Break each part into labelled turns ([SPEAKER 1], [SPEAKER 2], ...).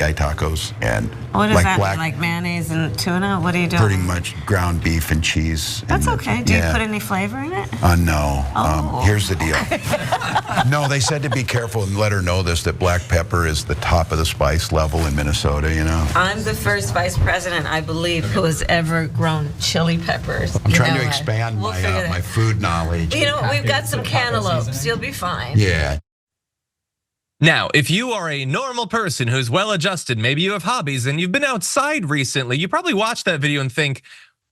[SPEAKER 1] guy tacos and
[SPEAKER 2] what does that mean? Like mayonnaise and tuna? What are you doing?
[SPEAKER 1] Pretty much ground beef and cheese.
[SPEAKER 2] That's okay. Do you put any flavor in it?
[SPEAKER 1] No. Here's the deal. No, they said to be careful and let her know this, that black pepper is the top of the spice level in Minnesota, you know.
[SPEAKER 2] I'm the first vice president, I believe, who has ever grown chili peppers.
[SPEAKER 1] I'm trying to expand my food knowledge.
[SPEAKER 2] You know, we've got some cantaloupes. You'll be fine.
[SPEAKER 1] Yeah.
[SPEAKER 3] Now, if you are a normal person who's well-adjusted, maybe you have hobbies and you've been outside recently, you probably watched that video and think,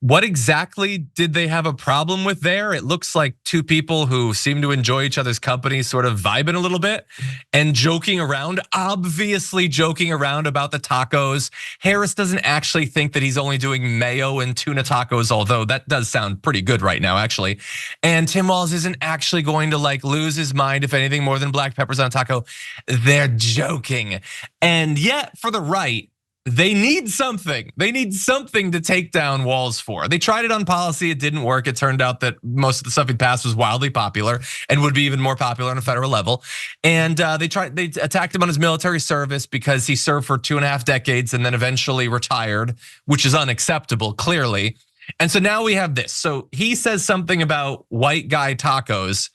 [SPEAKER 3] what exactly did they have a problem with there? It looks like two people who seem to enjoy each other's company sort of vibing a little bit and joking around, obviously joking around about the tacos. Harris doesn't actually think that he's only doing mayo and tuna tacos, although that does sound pretty good right now, actually. And Tim Walz isn't actually going to like lose his mind if anything more than black peppers on a taco. They're joking. And yet for the right, they need something. They need something to take down Walz for. They tried it on policy, it didn't work. It turned out that most of the stuff he passed was wildly popular and would be even more popular on a federal level. And they attacked him on his military service because he served for 2.5 decades and then eventually retired, which is unacceptable, clearly. And so now we have this. So he says something about white guy tacos.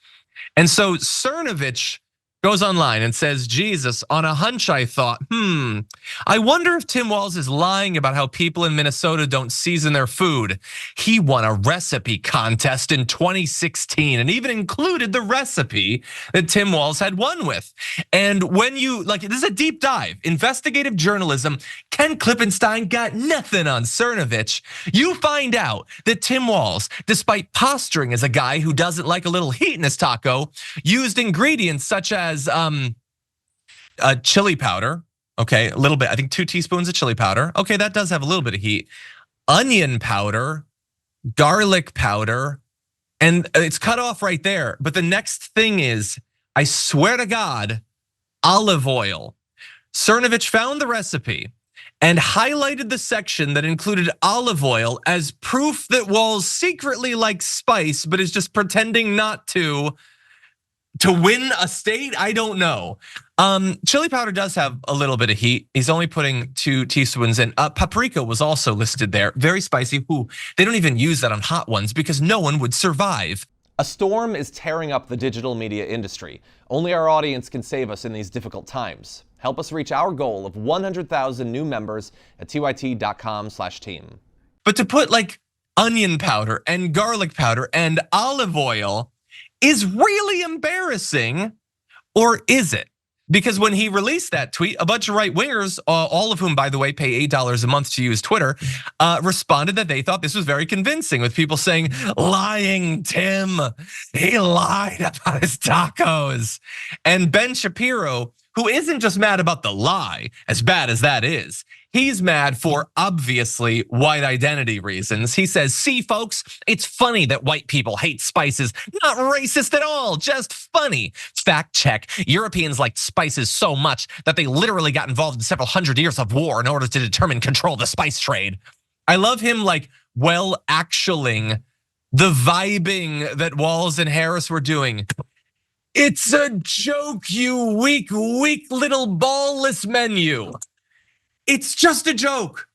[SPEAKER 3] And so Cernovich goes online and says, Jesus, on a hunch I thought, I wonder if Tim Walz is lying about how people in Minnesota don't season their food. He won a recipe contest in 2016 and even included the recipe that Tim Walz had won with. And when you, like, this is a deep dive, investigative journalism, Ken Klippenstein got nothing on Cernovich. You find out that Tim Walz, despite posturing as a guy who doesn't like a little heat in his taco, used ingredients such as chili powder, okay, a little bit, I think 2 teaspoons of chili powder. Okay, that does have a little bit of heat. Onion powder, garlic powder, and it's cut off right there. But the next thing is, I swear to God, olive oil. Cernovich found the recipe and highlighted the section that included olive oil as proof that Walz secretly likes spice, but is just pretending not to win a state. I don't know. Chili powder does have a little bit of heat. He's only putting 2 teaspoons in. Paprika was also listed there. Very spicy. They don't even use that on hot ones because no one would survive.
[SPEAKER 4] A storm is tearing up the digital media industry. Only our audience can save us in these difficult times. Help us reach our goal of 100,000 new members at tyt.com/team.
[SPEAKER 3] But to put like onion powder and garlic powder and olive oil is really embarrassing, or is it? Because when he released that tweet, a bunch of right wingers, all of whom, by the way, pay $8 a month to use Twitter, responded that they thought this was very convincing, with people saying, lying Tim, he lied about his tacos. And Ben Shapiro, who isn't just mad about the lie, as bad as that is, he's mad for obviously white identity reasons. He says, see folks, it's funny that white people hate spices. Not racist at all, just funny. Fact check, Europeans liked spices so much that they literally got involved in several hundred years of war in order to determine control of the spice trade. I love him like actualing the vibing that Walz and Harris were doing. It's a joke, you weak little ballless menu. It's just a joke.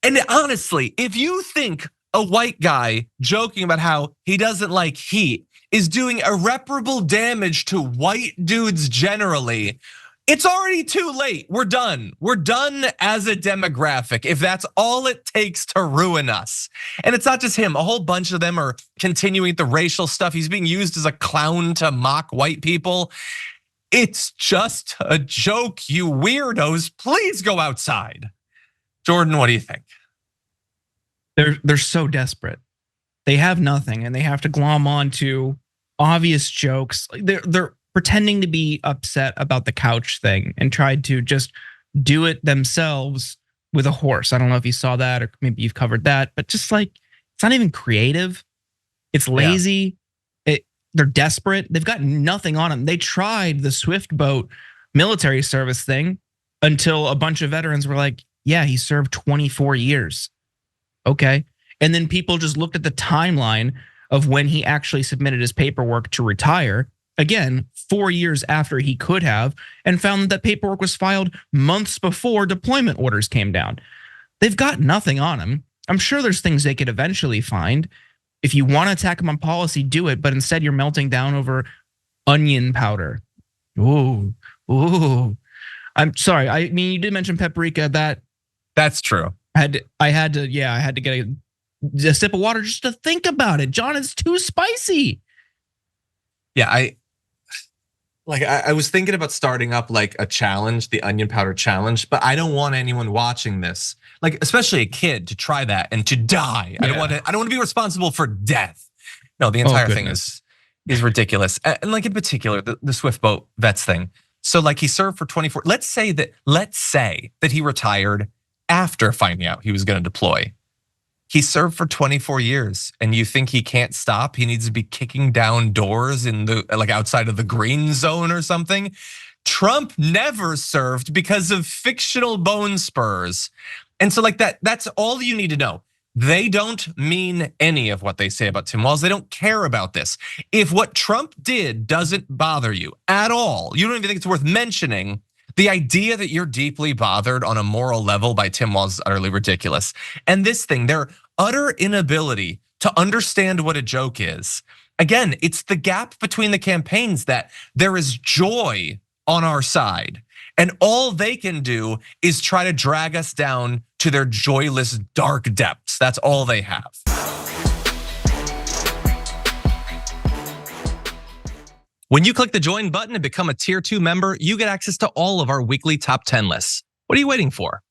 [SPEAKER 3] And honestly, if you think a white guy joking about how he doesn't like heat is doing irreparable damage to white dudes generally, it's already too late. We're done. We're done as a demographic if that's all it takes to ruin us. And it's not just him. A whole bunch of them are continuing the racial stuff. He's being used as a clown to mock white people. It's just a joke, you weirdos. Please go outside. Jordan, what do you think?
[SPEAKER 5] They're so desperate. They have nothing and they have to glom on to obvious jokes. They're pretending to be upset about the couch thing and tried to just do it themselves with a horse. I don't know if you saw that or maybe you've covered that, but just like, it's not even creative. It's lazy. They're desperate. They've got nothing on them. They tried the Swift boat military service thing until a bunch of veterans were like, yeah, he served 24 years. Okay. And then people just looked at the timeline of when he actually submitted his paperwork to retire. again 4 years after he could have, and found that paperwork was filed months before deployment orders came down. They've got nothing on him. I'm sure there's things they could eventually find. If you want to attack him on policy, do it, but instead you're melting down over onion powder. Ooh. I'm sorry. I mean, you did mention paprika.
[SPEAKER 3] That's true.
[SPEAKER 5] I had to get a sip of water just to think about it. John, it's too spicy.
[SPEAKER 3] Yeah, I was thinking about starting up like a challenge, the onion powder challenge, but I don't want anyone watching this, like especially a kid, to try that and to die. I don't want to be responsible for death. No, the entire thing is ridiculous. And like in particular, the Swift boat vets thing. So like he served for 24. Let's say that he retired after finding out he was going to deploy. He served for 24 years, and you think he can't stop? He needs to be kicking down doors in the like outside of the green zone or something. Trump never served because of fictional bone spurs. And so like that's all you need to know. They don't mean any of what they say about Tim Walz. They don't care about this. If what Trump did doesn't bother you at all, you don't even think it's worth mentioning, the idea that you're deeply bothered on a moral level by Tim Walz is utterly ridiculous. And this thing, their utter inability to understand what a joke is. Again, it's the gap between the campaigns that there is joy on our side. And all they can do is try to drag us down to their joyless, dark depths. That's all they have. When you click the join button and become a tier 2 member, you get access to all of our weekly top 10 lists. What are you waiting for?